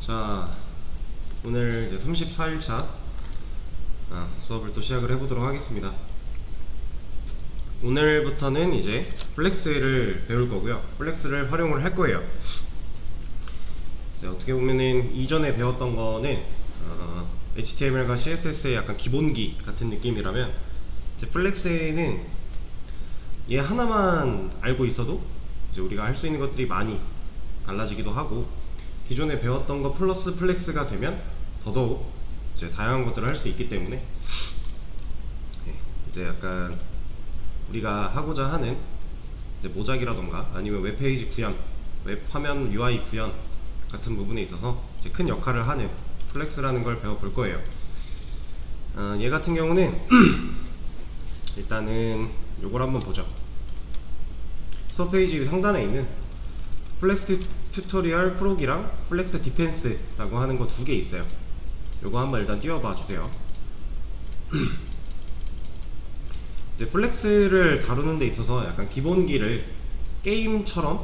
자, 오늘 이제 34일차 수업을 또 시작을 해보도록 하겠습니다. 오늘부터는 이제 플렉스를 배울 거고요. 플렉스를 활용을 할 거예요. 어떻게 보면은 이전에 배웠던 거는 HTML과 CSS의 약간 기본기 같은 느낌이라면, 이제 플렉스에는 얘 하나만 알고 있어도 이제 우리가 할 수 있는 것들이 많이 달라지기도 하고, 기존에 배웠던 거 플러스 플렉스가 되면 더더욱 이제 다양한 것들을 할 수 있기 때문에, 이제 약간 우리가 하고자 하는 이제 모작이라던가 아니면 웹페이지 구현, 웹 화면 UI 구현 같은 부분에 있어서 이제 큰 역할을 하는 플렉스라는 걸 배워볼 거예요. 얘 같은 경우는 일단은 요걸 한번 보죠. 수업 페이지 상단에 있는 플렉스 튜토리얼 프로기랑 플렉스 디펜스라고 하는 거 두 개 있어요. 요거 한번 일단 띄워봐 주세요. 이제 플렉스를 다루는 데 있어서 약간 기본기를 게임처럼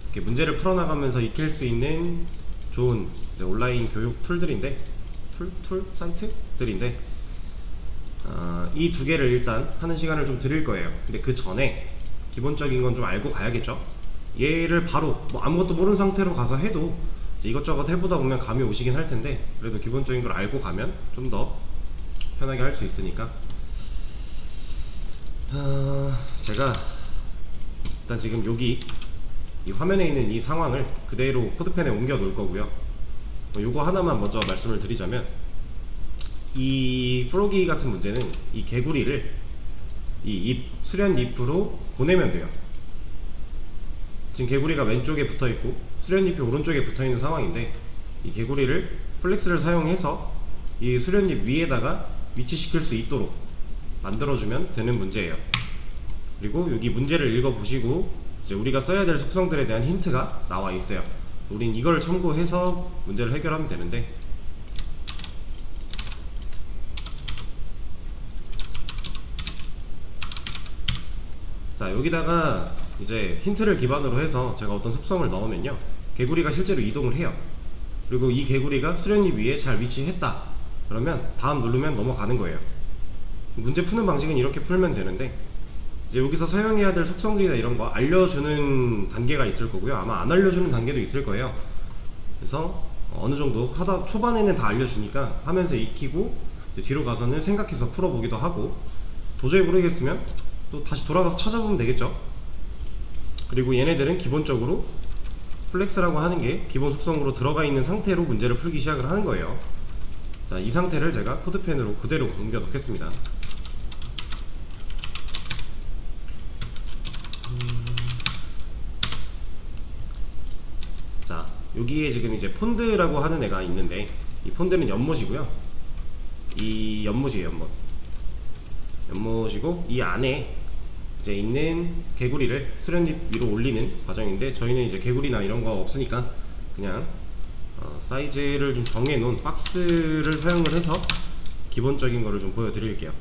이렇게 문제를 풀어나가면서 익힐 수 있는 좋은 온라인 교육 툴들인데, 사이트들인데, 이 두 개를 일단 하는 시간을 좀 드릴 거예요. 근데 그 전에 기본적인 건 좀 알고 가야겠죠. 얘를 바로 뭐 아무것도 모르는 상태로 가서 해도 이것저것 해보다 보면 감이 오시긴 할 텐데, 그래도 기본적인 걸 알고 가면 좀 더 편하게 할 수 있으니까, 제가 일단 지금 여기 이 화면에 있는 이 상황을 그대로 코드펜에 옮겨 놓을 거고요. 요거 하나만 먼저 말씀을 드리자면, 이 프로기 같은 문제는 이 개구리를 이 수련 잎으로 보내면 돼요. 지금 개구리가 왼쪽에 붙어있고 수련잎이 오른쪽에 붙어있는 상황인데, 이 개구리를 플렉스를 사용해서 이 수련잎 위에다가 위치시킬 수 있도록 만들어주면 되는 문제예요. 그리고 여기 문제를 읽어보시고 이제 우리가 써야 될 속성들에 대한 힌트가 나와 있어요. 우린 이걸 참고해서 문제를 해결하면 되는데, 자, 여기다가 이제 힌트를 기반으로 해서 제가 어떤 속성을 넣으면요, 개구리가 실제로 이동을 해요. 그리고 이 개구리가 수련잎 위에 잘 위치했다 그러면 다음 누르면 넘어가는 거예요. 문제 푸는 방식은 이렇게 풀면 되는데, 이제 여기서 사용해야 될 속성들이나 이런 거 알려주는 단계가 있을 거고요. 아마 안 알려주는 단계도 있을 거예요. 그래서 어느 정도 하다 초반에는 다 알려주니까 하면서 익히고, 뒤로 가서는 생각해서 풀어보기도 하고, 도저히 모르겠으면 또 다시 돌아가서 찾아보면 되겠죠. 그리고 얘네들은 기본적으로 플렉스라고 하는 게 기본 속성으로 들어가 있는 상태로 문제를 풀기 시작을 하는 거예요. 자, 이 상태를 제가 코드펜으로 그대로 옮겨 놓겠습니다. 자, 여기에 지금 이제 폰드라고 하는 애가 있는데, 이 폰드는 연못이고요. 이 연못이에요, 연못이고, 이 안에 이제 있는 개구리를 수련잎 위로 올리는 과정인데, 저희는 이제 개구리나 이런 거 없으니까 그냥 사이즈를 좀 정해 놓은 박스를 사용을 해서 기본적인 거를 좀 보여드릴게요.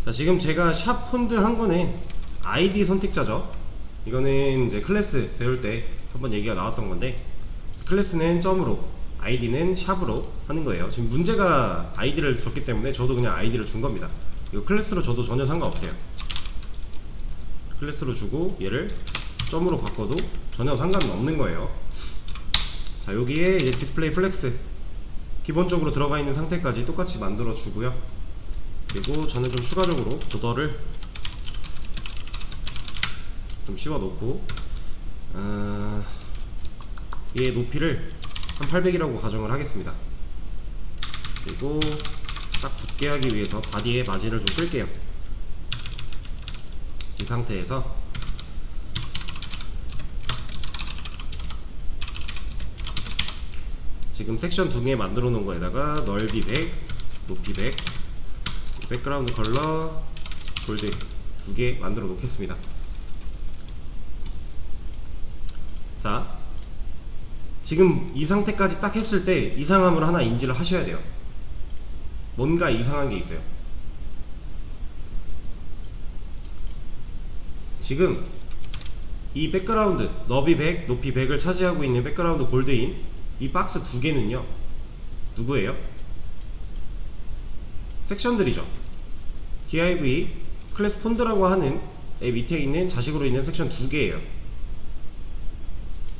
자, 지금 제가 샵 폰드 한 거는 아이디 선택자죠. 이거는 이제 클래스 배울 때 한번 얘기가 나왔던 건데, 클래스는 점으로, 아이디는 샵으로 하는 거예요. 지금 문제가 아이디를 줬기 때문에 저도 그냥 아이디를 준 겁니다. 이거 클래스로 줘도 전혀 상관없어요. 클래스로 주고 얘를 점으로 바꿔도 전혀 상관은 없는 거예요. 자, 여기에 이제 디스플레이 플렉스 기본적으로 들어가 있는 상태까지 똑같이 만들어 주고요. 그리고 저는 좀 추가적으로 보더를 좀 씌워 놓고, 얘의 높이를 한 800이라고 가정을 하겠습니다. 그리고 딱 붙게 하기 위해서 바디에 마진을 좀 끌게요. 이 상태에서 지금 섹션 2개 만들어 놓은 거에다가 넓이 100, 높이 100, 백그라운드 컬러 골드 2개 만들어 놓겠습니다. 자, 지금 이 상태까지 딱 했을 때 이상함을 하나 인지를 하셔야 돼요. 뭔가 이상한 게 있어요. 지금 이 백그라운드 너비 100, 높이 100을 차지하고 있는 백그라운드 골드인 이 박스 두 개는요 누구예요? 섹션들이죠. div 클래스 폰드라고 하는 애 밑에 있는 자식으로 있는 섹션 두 개예요.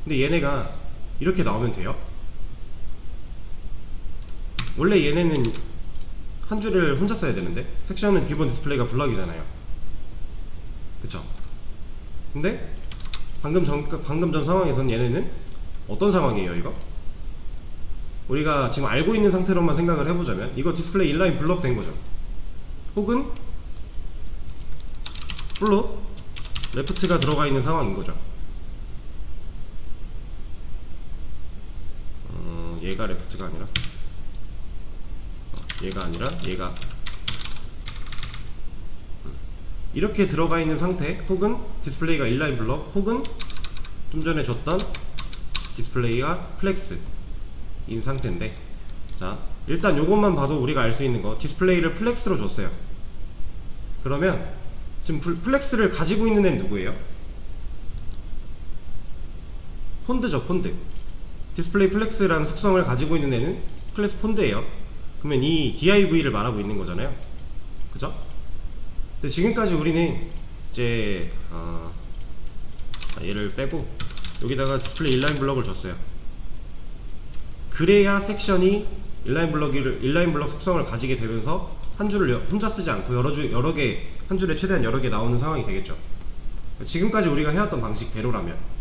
근데 얘네가 이렇게 나오면 돼요? 원래 얘네는 한 줄을 혼자 써야 되는데 섹션은 기본 디스플레이가 블럭이잖아요. 그쵸? 근데 방금 전 상황에선 얘네는 어떤 상황이에요 이거? 우리가 지금 알고 있는 상태로만 생각을 해보자면 이거 디스플레이 인라인 블럭 된 거죠. 혹은 플롯 레프트가 들어가 있는 상황인 거죠. 얘가 레프트가 아니라 얘가 이렇게 들어가 있는 상태, 혹은 디스플레이가 인라인 블럭, 혹은 좀 전에 줬던 디스플레이가 플렉스 인 상태인데, 자 일단 요것만 봐도 우리가 알 수 있는 거, 디스플레이를 플렉스로 줬어요. 그러면 지금 플렉스를 가지고 있는 애는 누구예요? 폰드죠. 폰드. 디스플레이 플렉스라는 속성을 가지고 있는 애는 클래스 폰드예요. 그러면 이 div를 말하고 있는 거잖아요. 그죠? 근데 지금까지 우리는 이제 얘를 빼고 여기다가 디스플레이 인라인 블럭을 줬어요. 그래야 섹션이 인라인 블럭 속성을 가지게 되면서 한 줄을 혼자 쓰지 않고 여러 개, 한 줄에 최대한 여러 개 나오는 상황이 되겠죠. 지금까지 우리가 해왔던 방식대로라면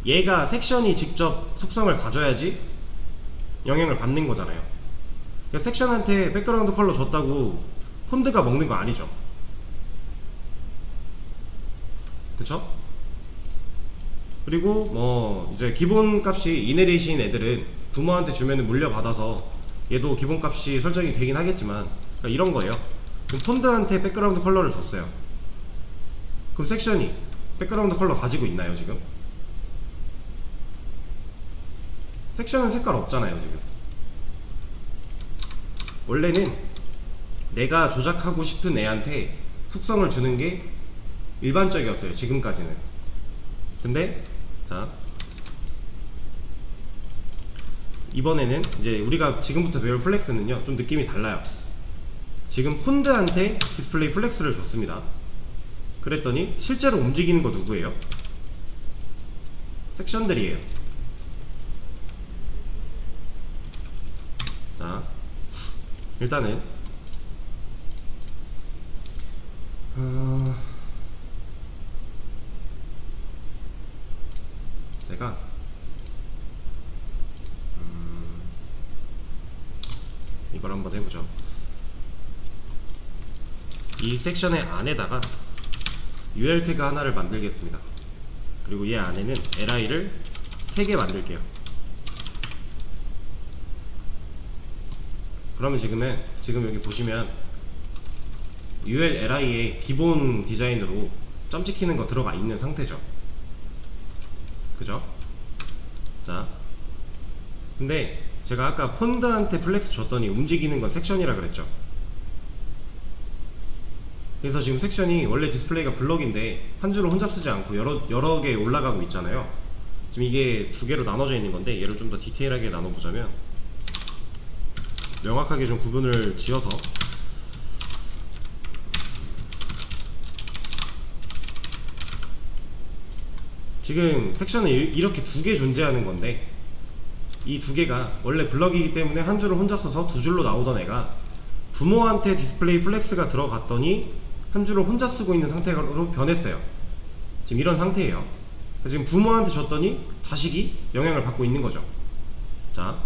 얘가 섹션이 직접 속성을 가져야지 영향을 받는 거잖아요. 그러니까 섹션한테 백그라운드 컬러 줬다고 폰드가 먹는 거 아니죠. 그쵸? 그리고 뭐 이제 기본 값이 이내레이시인 애들은 부모한테 주면은 물려받아서 얘도 기본 값이 설정이 되긴 하겠지만, 그러니까 이런 거예요. 그럼 폰드한테 백그라운드 컬러를 줬어요. 그럼 섹션이 백그라운드 컬러 가지고 있나요 지금? 섹션은 색깔 없잖아요 지금. 원래는 내가 조작하고 싶은 애한테 속성을 주는 게 일반적이었어요 지금까지는. 근데 자 이번에는 이제 우리가 지금부터 배울 플렉스는요 좀 느낌이 달라요. 지금 폰드한테 디스플레이 플렉스를 줬습니다. 그랬더니 실제로 움직이는 거 누구예요? 섹션들이에요. 자 일단은 제가 이걸 한번 해보죠. 이 섹션의 안에다가 UL 태그 하나를 만들겠습니다. 그리고 얘 안에는 li를 3개 만들게요. 그러면 지금 여기 보시면 UL li의 기본 디자인으로 점 찍히는 거 들어가 있는 상태죠. 그죠? 자 근데 제가 아까 폰드한테 플렉스 줬더니 움직이는 건 섹션이라 그랬죠. 그래서 지금 섹션이 원래 디스플레이가 블럭인데 한 줄을 혼자 쓰지 않고 여러 개 올라가고 있잖아요. 지금 이게 두 개로 나눠져 있는 건데 얘를 좀 더 디테일하게 나눠보자면, 명확하게 좀 구분을 지어서 지금 섹션은 이렇게 두 개 존재하는 건데, 이 두 개가 원래 블럭이기 때문에 한 줄을 혼자 써서 두 줄로 나오던 애가 부모한테 디스플레이 플렉스가 들어갔더니 한 줄을 혼자 쓰고 있는 상태로 변했어요. 지금 이런 상태예요. 지금 부모한테 줬더니 자식이 영향을 받고 있는 거죠. 자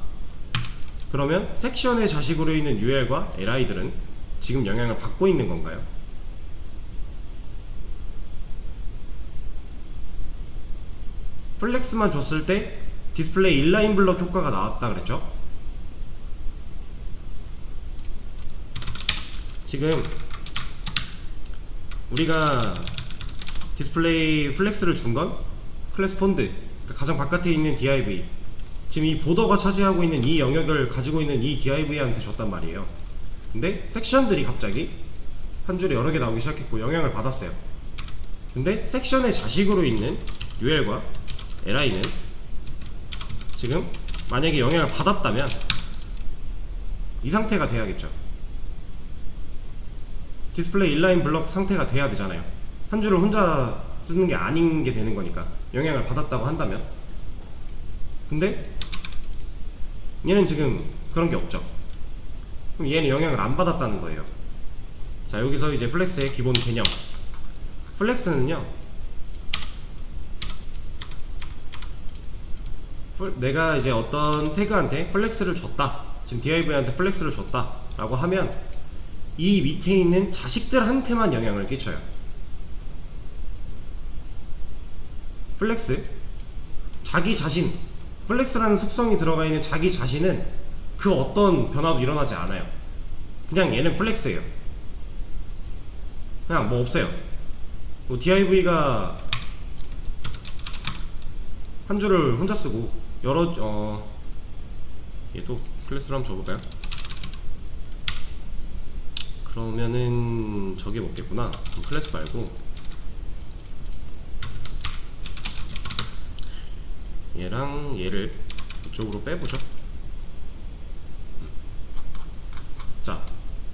그러면 섹션의 자식으로 있는 UL과 li들은 지금 영향을 받고 있는 건가요? 플렉스만 줬을 때 디스플레이 인라인 블럭 효과가 나왔다 그랬죠? 지금 우리가 디스플레이 플렉스를 준 건 클래스 폰드, 그러니까 가장 바깥에 있는 div, 지금 이 보더가 차지하고 있는 이 영역을 가지고 있는 이 div한테 줬단 말이에요. 근데 섹션들이 갑자기 한 줄에 여러 개 나오기 시작했고 영향을 받았어요. 근데 섹션의 자식으로 있는 UL과 LI는 지금 만약에 영향을 받았다면 이 상태가 돼야겠죠. 디스플레이 인라인 블럭 상태가 돼야 되잖아요. 한 줄을 혼자 쓰는 게 아닌 게 되는 거니까, 영향을 받았다고 한다면. 근데 얘는 지금 그런 게 없죠. 그럼 얘는 영향을 안 받았다는 거예요. 자, 여기서 이제 플렉스의 기본 개념. 플렉스는요, 내가 이제 어떤 태그한테 플렉스를 줬다, 지금 div한테 플렉스를 줬다 라고 하면 이 밑에 있는 자식들한테만 영향을 끼쳐요. 플렉스, 자기 자신, 플렉스라는 속성이 들어가 있는 자기 자신은 그 어떤 변화도 일어나지 않아요. 그냥 얘는 플렉스예요. 그냥 뭐 없어요. 뭐 div가 한 줄을 혼자 쓰고 여러 얘도 클래스로 한번 줘볼까요? 그러면은 저게 먹겠구나. 클래스 말고 얘랑 얘를 이쪽으로 빼보죠. 자,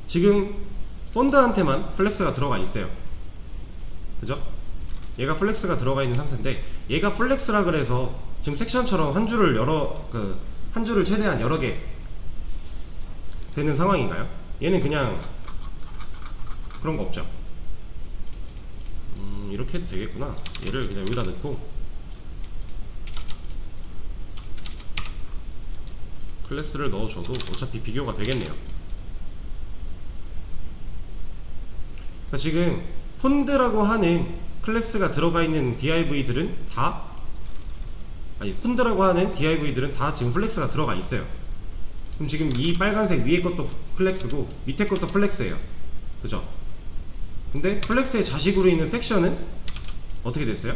지금 펀드한테만 플렉스가 들어가 있어요. 그죠? 얘가 플렉스가 들어가 있는 상태인데, 얘가 플렉스라 그래서 지금 섹션처럼 한 줄을 한 줄을 최대한 여러 개 되는 상황인가요? 얘는 그냥 그런 거 없죠. 이렇게 해도 되겠구나. 얘를 그냥 여기다 넣고 클래스를 넣어줘도 어차피 비교가 되겠네요. 그러니까 지금 폰드라고 하는 클래스가 들어가 있는 div들은 다, 폰드라고 하는 div들은 다 지금 플렉스가 들어가 있어요. 그럼 지금 이 빨간색 위에 것도 플렉스고 밑에 것도 플렉스예요. 그죠? 근데 플렉스의 자식으로 있는 섹션은 어떻게 됐어요?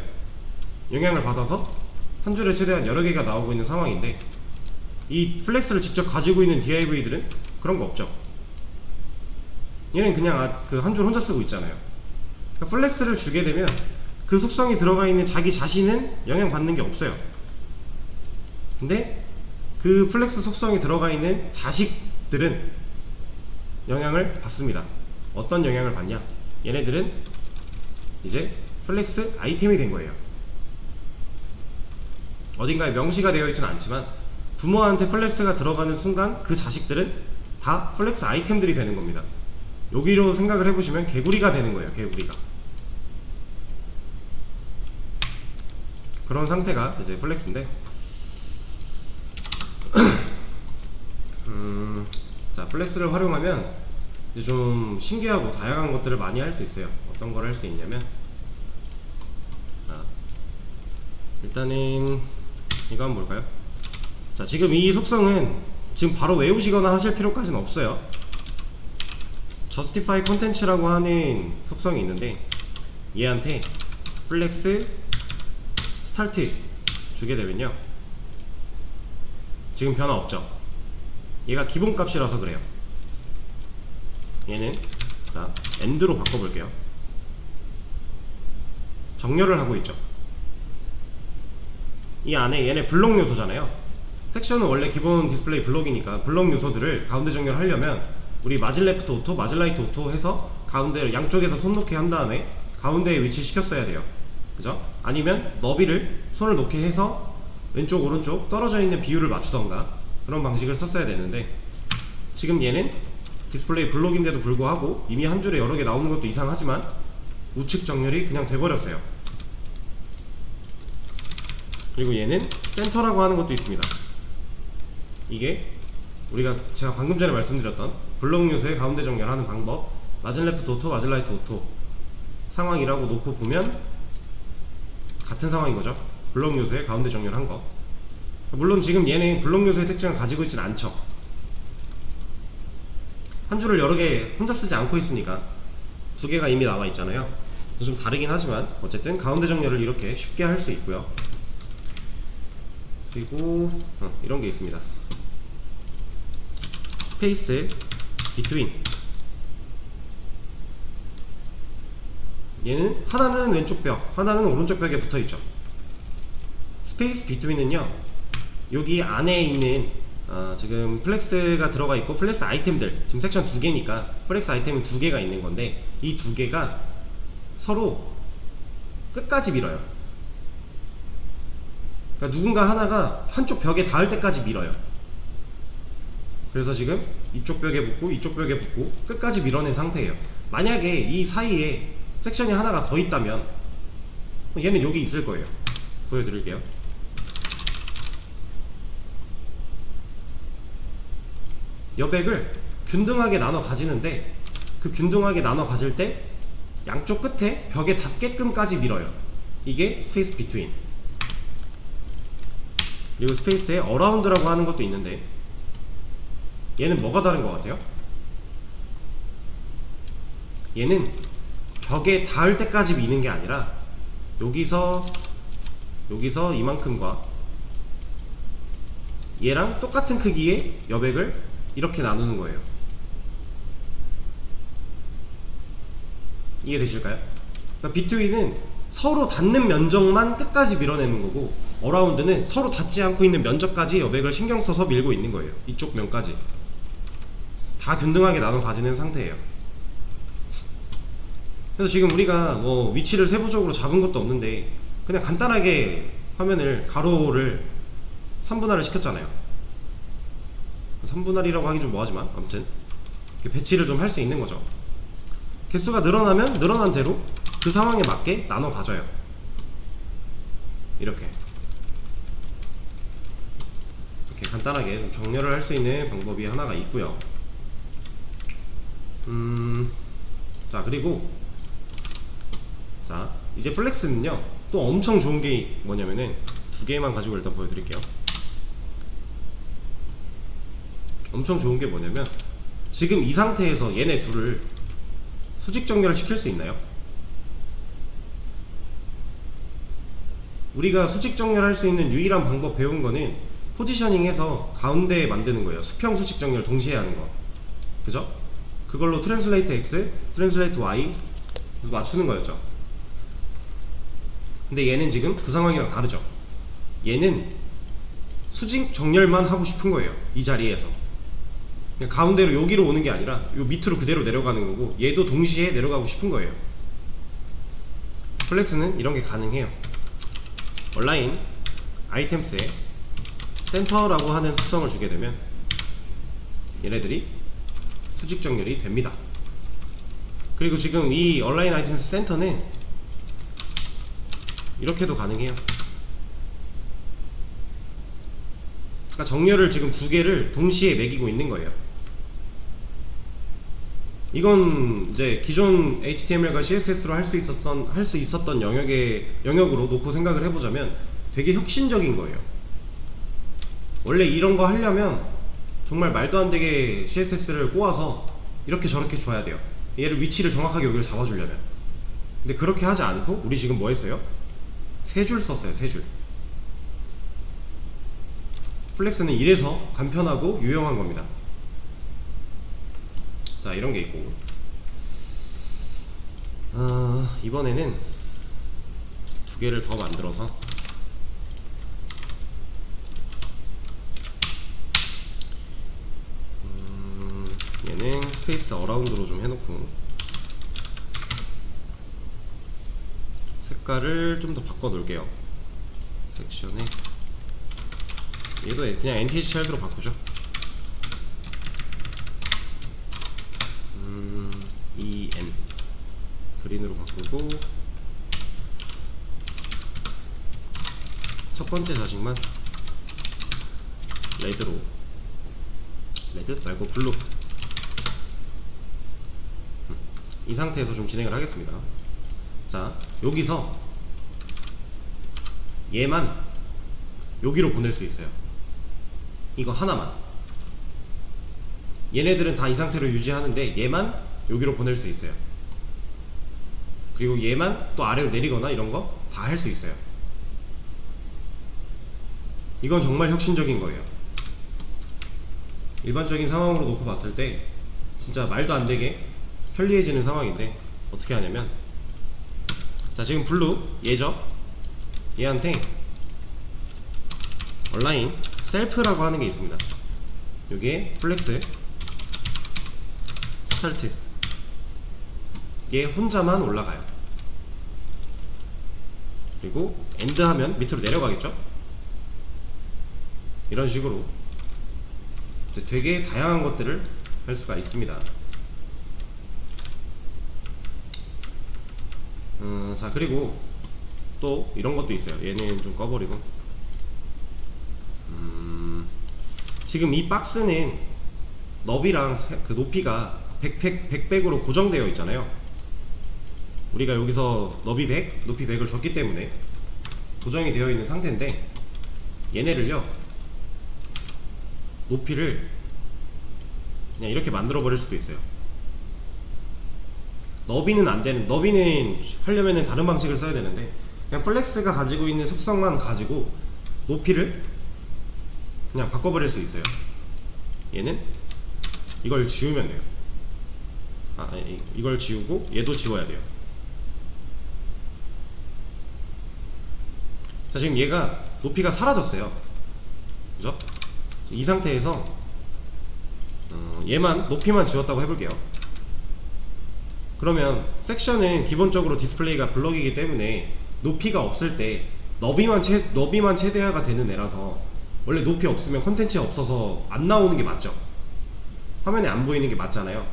영향을 받아서 한 줄에 최대한 여러 개가 나오고 있는 상황인데, 이 플렉스를 직접 가지고 있는 div들은 그런 거 없죠. 얘는 그냥 그 한 줄 혼자 쓰고 있잖아요. 그러니까 플렉스를 주게 되면 그 속성이 들어가 있는 자기 자신은 영향받는 게 없어요. 근데 그 플렉스 속성이 들어가 있는 자식들은 영향을 받습니다. 어떤 영향을 받냐? 얘네들은 이제 플렉스 아이템이 된 거예요. 어딘가에 명시가 되어 있지는 않지만 부모한테 플렉스가 들어가는 순간 그 자식들은 다 플렉스 아이템들이 되는 겁니다. 여기로 생각을 해보시면 개구리가 되는 거예요. 개구리가. 그런 상태가 이제 플렉스인데, 자, 플렉스를 활용하면 이제 좀 신기하고 다양한 것들을 많이 할 수 있어요. 어떤 걸 할 수 있냐면, 일단은 이거 한번 볼까요? 자, 지금 이 속성은 지금 바로 외우시거나 하실 필요까지는 없어요. justify content라고 하는 속성이 있는데, 얘한테 플렉스 스타트 주게 되면요, 지금 변화 없죠. 얘가 기본값이라서 그래요. 얘는 자, end로 바꿔볼게요. 정렬을 하고 있죠. 이 안에 얘네 블록 요소잖아요. 섹션은 원래 기본 디스플레이 블록이니까 블록 요소들을 가운데 정렬하려면 우리 마진 레프트 오토, 마진 라이트 오토 해서 가운데 양쪽에서 손 놓게 한 다음에 가운데에 위치시켰어야 돼요. 그죠? 아니면 너비를 손을 놓게 해서 왼쪽 오른쪽 떨어져 있는 비율을 맞추던가 그런 방식을 썼어야 되는데, 지금 얘는 디스플레이 블록인데도 불구하고 이미 한 줄에 여러 개 나오는 것도 이상하지만 우측 정렬이 그냥 돼버렸어요. 그리고 얘는 센터라고 하는 것도 있습니다. 이게 제가 방금 전에 말씀드렸던 블록 요소의 가운데 정렬하는 방법, 마진 레프트 오토, 마진 라이트 오토 상황이라고 놓고 보면 같은 상황인 거죠. 블록 요소의 가운데 정렬한 거. 물론 지금 얘는 블록 요소의 특징을 가지고 있진 않죠. 한 줄을 여러 개 혼자 쓰지 않고 있으니까 두 개가 이미 나와 있잖아요. 좀 다르긴 하지만 어쨌든 가운데 정렬을 이렇게 쉽게 할 수 있고요. 그리고 이런 게 있습니다. 스페이스 비트윈. 얘는 하나는 왼쪽 벽, 하나는 오른쪽 벽에 붙어 있죠. 스페이스 비트윈은요, 여기 안에 있는 지금 플렉스가 들어가 있고 플렉스 아이템들, 지금 섹션 2개니까 플렉스 아이템은 2개가 있는 건데, 이 2개가 서로 끝까지 밀어요. 그러니까 누군가 하나가 한쪽 벽에 닿을 때까지 밀어요. 그래서 지금 이쪽 벽에 붙고 이쪽 벽에 붙고 끝까지 밀어낸 상태예요. 만약에 이 사이에 섹션이 하나가 더 있다면 얘는 여기 있을 거예요. 보여드릴게요. 여백을 균등하게 나눠 가지는데, 그 균등하게 나눠 가질 때 양쪽 끝에 벽에 닿게끔까지 밀어요. 이게 스페이스 비트윈. 그리고 스페이스에 어라운드라고 하는 것도 있는데, 얘는 뭐가 다른 것 같아요? 얘는 벽에 닿을 때까지 미는 게 아니라 여기서 이만큼과 얘랑 똑같은 크기의 여백을 이렇게 나누는 거예요. 이해되실까요? 그러니까 비트윈은 서로 닿는 면적만 끝까지 밀어내는 거고, 어라운드는 서로 닿지 않고 있는 면적까지 여백을 신경 써서 밀고 있는 거예요. 이쪽 면까지 다 균등하게 나눠 가지는 상태예요. 그래서 지금 우리가 뭐 위치를 세부적으로 잡은 것도 없는데, 그냥 간단하게 화면을 가로를 3분할을 시켰잖아요. 3분할이라고 하긴 좀 뭐하지만 아무튼 배치를 좀 할 수 있는 거죠. 개수가 늘어나면 늘어난 대로 그 상황에 맞게 나눠 가져요. 이렇게 간단하게 좀 정렬을 할 수 있는 방법이 하나가 있고요. 자, 그리고 자, 이제 플렉스는요 또 엄청 좋은 게 뭐냐면은 2개만 가지고 일단 보여드릴게요. 엄청 좋은 게 뭐냐면, 지금 이 상태에서 얘네 둘을 수직 정렬을 시킬 수 있나요? 우리가 수직 정렬할 수 있는 유일한 방법 배운 거는 포지셔닝해서 가운데에 만드는 거예요. 수평 수직 정렬 동시에 하는 거. 그죠? 그걸로 트랜슬레이트 X, 트랜슬레이트 Y 그래서 맞추는 거였죠. 근데 얘는 지금 그 상황이랑 다르죠. 얘는 수직 정렬만 하고 싶은 거예요. 이 자리에서 그냥 가운데로 여기로 오는 게 아니라 요 밑으로 그대로 내려가는 거고, 얘도 동시에 내려가고 싶은 거예요. 플렉스는 이런 게 가능해요. 얼라인 아이템스에 센터라고 하는 속성을 주게 되면 얘네들이 수직 정렬이 됩니다. 그리고 지금 이 얼라인 아이템스 센터는 이렇게도 가능해요. 그러니까 정렬을 지금 2개를 동시에 매기고 있는 거예요. 이건 이제 기존 HTML과 CSS로 할 수 있었던 영역으로 놓고 생각을 해보자면 되게 혁신적인 거예요. 원래 이런 거 하려면 정말 말도 안 되게 CSS를 꼬아서 이렇게 저렇게 줘야 돼요. 얘를 위치를 정확하게 여기를 잡아주려면. 근데 그렇게 하지 않고 우리 지금 뭐 했어요? 3줄 썼어요. 3줄. 플렉스는 이래서 간편하고 유용한 겁니다. 자, 이런 게 있고, 이번에는 2개를 더 만들어서 얘는 스페이스 어라운드로 좀 해놓고 색깔을 좀 더 바꿔 놓을게요. 섹션에 얘도 그냥 NTH 차일드로 바꾸죠. EN 그린으로 바꾸고, 첫 번째 자식만 레드로, 레드 말고 블루, 이 상태에서 좀 진행을 하겠습니다. 자, 여기서 얘만 여기로 보낼 수 있어요. 이거 하나만. 얘네들은 다 이 상태로 유지하는데 얘만 여기로 보낼 수 있어요. 그리고 얘만 또 아래로 내리거나 이런 거 다 할 수 있어요. 이건 정말 혁신적인 거예요. 일반적인 상황으로 놓고 봤을 때 진짜 말도 안 되게 편리해지는 상황인데, 어떻게 하냐면, 자, 지금 블루 얘죠? 얘한테 얼라인 셀프라고 하는 게 있습니다. 여기에 플렉스 스타트, 이게 혼자만 올라가요. 그리고 엔드 하면 밑으로 내려가겠죠. 이런 식으로 되게 다양한 것들을 할 수가 있습니다. 자, 그리고 또 이런 것도 있어요. 얘는 좀 꺼버리고, 지금 이 박스는 너비랑 그 높이가 100으로 고정되어 있잖아요. 우리가 여기서 너비 100, 높이 100을 줬기 때문에 고정이 되어 있는 상태인데, 얘네를요, 높이를 그냥 이렇게 만들어 버릴 수도 있어요. 너비는 안 되는, 너비는 하려면은 다른 방식을 써야 되는데, 그냥 플렉스가 가지고 있는 속성만 가지고 높이를 그냥 바꿔버릴 수 있어요. 얘는 이걸 지우면 돼요. 이걸 지우고 얘도 지워야 돼요. 자, 지금 얘가 높이가 사라졌어요. 그죠? 이 상태에서 얘만 높이만 지웠다고 해볼게요. 그러면 섹션은 기본적으로 디스플레이가 블럭이기 때문에 높이가 없을 때 너비만 최대화가 되는 애라서, 원래 높이 없으면 컨텐츠 없어서 안 나오는 게 맞죠. 화면에 안 보이는 게 맞잖아요.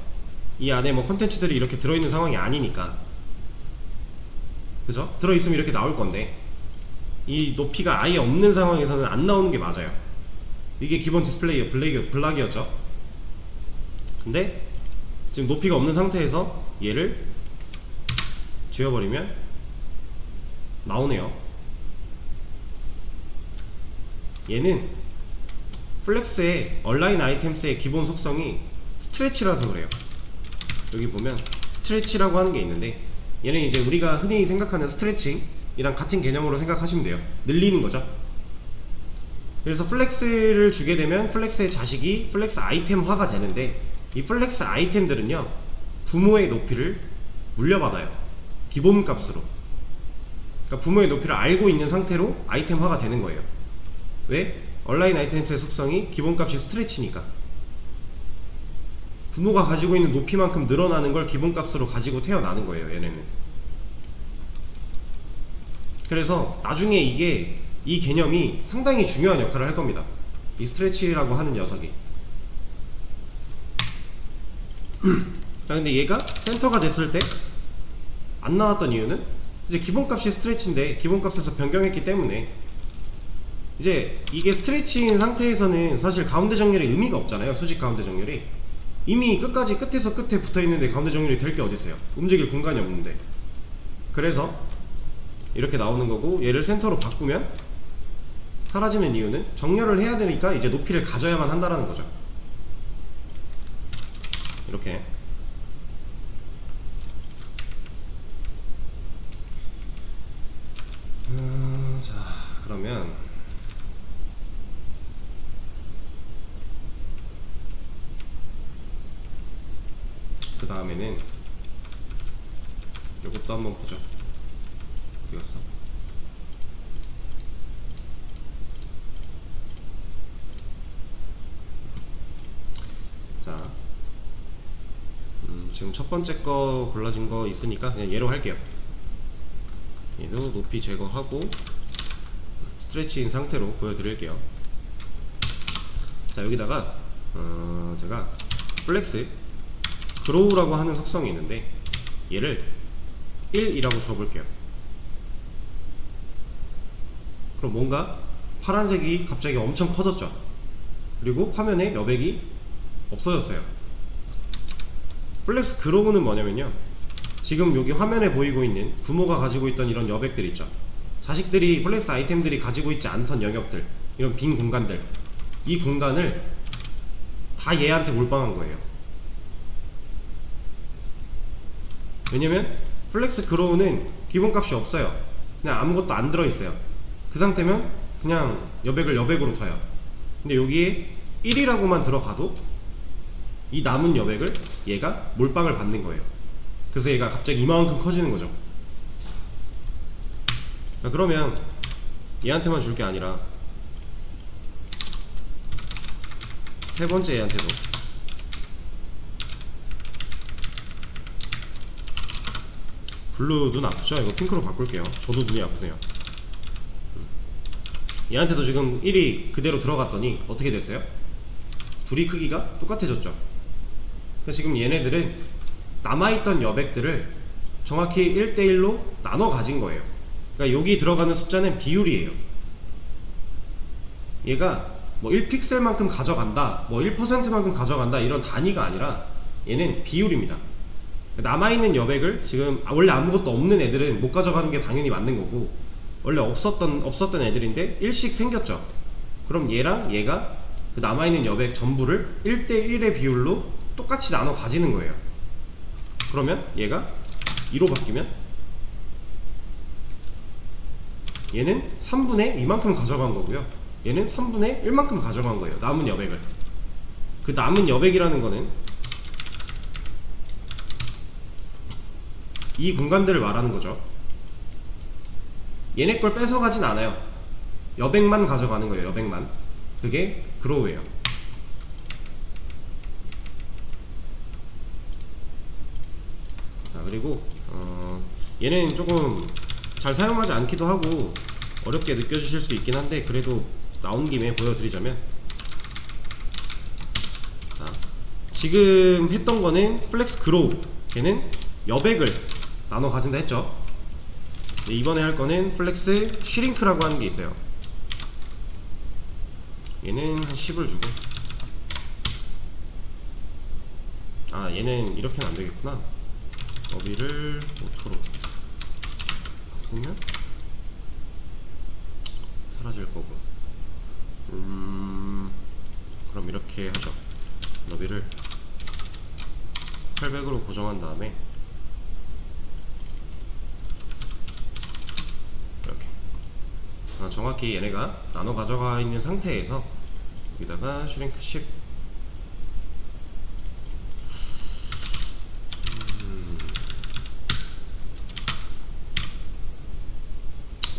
이 안에 뭐 컨텐츠들이 이렇게 들어있는 상황이 아니니까. 그죠? 들어있으면 이렇게 나올 건데, 이 높이가 아예 없는 상황에서는 안 나오는 게 맞아요. 이게 기본 디스플레이 블락이었죠. 근데 지금 높이가 없는 상태에서 얘를 지워버리면 나오네요. 얘는 플렉스의 얼라인 아이템스의 기본 속성이 스트레치라서 그래요. 여기 보면 스트레치라고 하는 게 있는데, 얘는 이제 우리가 흔히 생각하는 스트레칭이랑 같은 개념으로 생각하시면 돼요. 늘리는 거죠. 그래서 플렉스를 주게 되면 플렉스의 자식이 플렉스 아이템화가 되는데, 이 플렉스 아이템들은요, 부모의 높이를 물려받아요. 기본값으로. 그러니까 부모의 높이를 알고 있는 상태로 아이템화가 되는 거예요. 왜? 얼라인 아이템스의 속성이 기본값이 스트레치니까. 부모가 가지고 있는 높이만큼 늘어나는 걸 기본값으로 가지고 태어나는 거예요, 얘네는. 그래서 나중에 이 개념이 상당히 중요한 역할을 할 겁니다. 이 스트레치라고 하는 녀석이. 근데 얘가 센터가 됐을 때 안 나왔던 이유는, 이제 기본값이 스트레치인데 기본값에서 변경했기 때문에, 이제 이게 스트레치인 상태에서는 사실 가운데 정렬에 의미가 없잖아요. 수직 가운데 정렬이 이미 끝까지 끝에서 끝에 붙어있는데 가운데 정렬이 될 게 어딨어요. 움직일 공간이 없는데. 그래서 이렇게 나오는 거고, 얘를 센터로 바꾸면 사라지는 이유는 정렬을 해야 되니까 이제 높이를 가져야만 한다라는 거죠. 이렇게. 자, 그러면 그 다음에는 요것도 한번 보죠. 어디 갔어? 자, 지금 첫 번째 거 골라진 거 있으니까 그냥 얘로 할게요. 얘도 높이 제거하고 스트레치인 상태로 보여드릴게요. 자, 여기다가 제가 플렉스 그로우라고 하는 속성이 있는데, 얘를 1이라고 줘볼게요. 그럼 뭔가 파란색이 갑자기 엄청 커졌죠. 그리고 화면에 여백이 없어졌어요. 플렉스 그로우는 뭐냐면요, 지금 여기 화면에 보이고 있는 부모가 가지고 있던 이런 여백들 있죠. 자식들이, 플렉스 아이템들이 가지고 있지 않던 영역들, 이런 빈 공간들, 이 공간을 다 얘한테 몰빵한 거예요. 왜냐면 플렉스 그로우는 기본값이 없어요. 그냥 아무것도 안 들어있어요. 그 상태면 그냥 여백을 여백으로 둬요. 근데 여기에 1이라고만 들어가도 이 남은 여백을 얘가 몰빵을 받는 거예요. 그래서 얘가 갑자기 이만큼 커지는 거죠. 그러면 얘한테만 줄 게 아니라 세 번째 얘한테도 블루 눈 아프죠? 이거 핑크로 바꿀게요. 저도 눈이 아프네요. 얘한테도 지금 1이 그대로 들어갔더니 어떻게 됐어요? 둘이 크기가 똑같아졌죠. 그래서 지금 얘네들은 남아있던 여백들을 정확히 1대1로 나눠 가진 거예요. 그러니까 여기 들어가는 숫자는 비율이에요. 얘가 뭐 1픽셀만큼 가져간다, 뭐 1%만큼 가져간다 이런 단위가 아니라 얘는 비율입니다. 남아있는 여백을 지금 원래 아무것도 없는 애들은 못 가져가는 게 당연히 맞는 거고, 원래 없었던 애들인데 1씩 생겼죠. 그럼 얘랑 얘가 그 남아있는 여백 전부를 1대1의 비율로 똑같이 나눠 가지는 거예요. 그러면 얘가 2로 바뀌면 얘는 3분의 2만큼 가져간 거고요, 얘는 3분의 1만큼 가져간 거예요. 남은 여백을. 그 남은 여백이라는 거는 이 공간들을 말하는 거죠. 얘네 걸 뺏어가진 않아요. 여백만 가져가는 거예요. 여백만. 그게 그로우예요. 자, 그리고 얘는 조금 잘 사용하지 않기도 하고 어렵게 느껴지실 수 있긴 한데, 그래도 나온 김에 보여드리자면, 자, 지금 했던 거는 플렉스 그로우, 걔는 여백을 나눠 가진다 했죠. 이번에 할 거는 플렉스 슈링크라고 하는 게 있어요. 얘는 한 10을 주고, 아, 얘는 이렇게는 안 되겠구나. 너비를 오토로 바꾸면 사라질 거고, 그럼 이렇게 하죠. 너비를 800으로 고정한 다음에 이렇게 정확히 얘네가 나눠 가져가 있는 상태에서 여기다가 슈링크 10,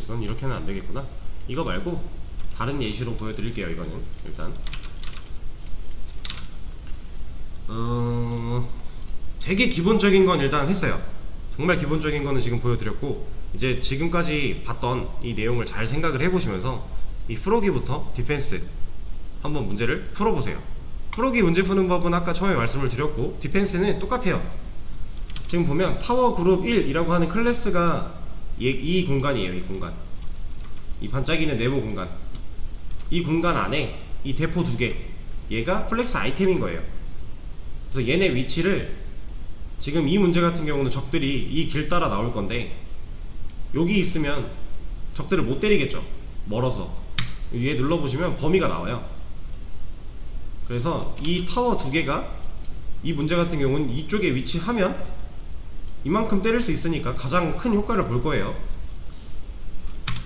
이건 이렇게는 안 되겠구나. 이거 말고 다른 예시로 보여드릴게요. 이거는 일단 되게 기본적인 건 일단 했어요. 정말 기본적인 거는 지금 보여드렸고, 이제 지금까지 봤던 이 내용을 잘 생각을 해보시면서 이 프로기부터 디펜스 한번 문제를 풀어보세요. 프로기 문제 푸는 법은 아까 처음에 말씀을 드렸고, 디펜스는 똑같아요. 지금 보면 파워 그룹 1이라고 하는 클래스가 이 공간이에요. 이 공간, 이 반짝이는 네모 공간, 이 공간 안에 이 대포 두 개, 얘가 플렉스 아이템인 거예요. 그래서 얘네 위치를, 지금 이 문제 같은 경우는 적들이 이 길 따라 나올 건데, 여기 있으면 적들을 못 때리겠죠, 멀어서. 위에 눌러보시면 범위가 나와요. 그래서 이 타워 두 개가, 이 문제 같은 경우는 이쪽에 위치하면 이만큼 때릴 수 있으니까 가장 큰 효과를 볼 거예요.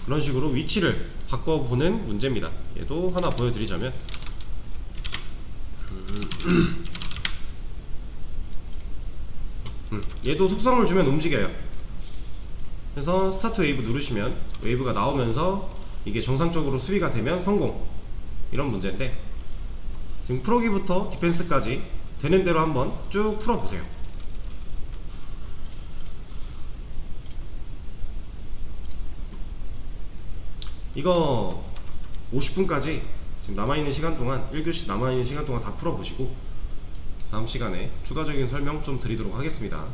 그런 식으로 위치를 바꿔보는 문제입니다. 얘도 하나 보여드리자면, 얘도 속성을 주면 움직여요. 그래서 스타트 웨이브 누르시면 웨이브가 나오면서 이게 정상적으로 수비가 되면 성공, 이런 문제인데, 지금 프로기부터 디펜스까지 되는 대로 한번 쭉 풀어보세요. 이거 50분까지 지금 남아있는 시간 동안, 1교시 남아있는 시간 동안 다 풀어보시고 다음 시간에 추가적인 설명 좀 드리도록 하겠습니다.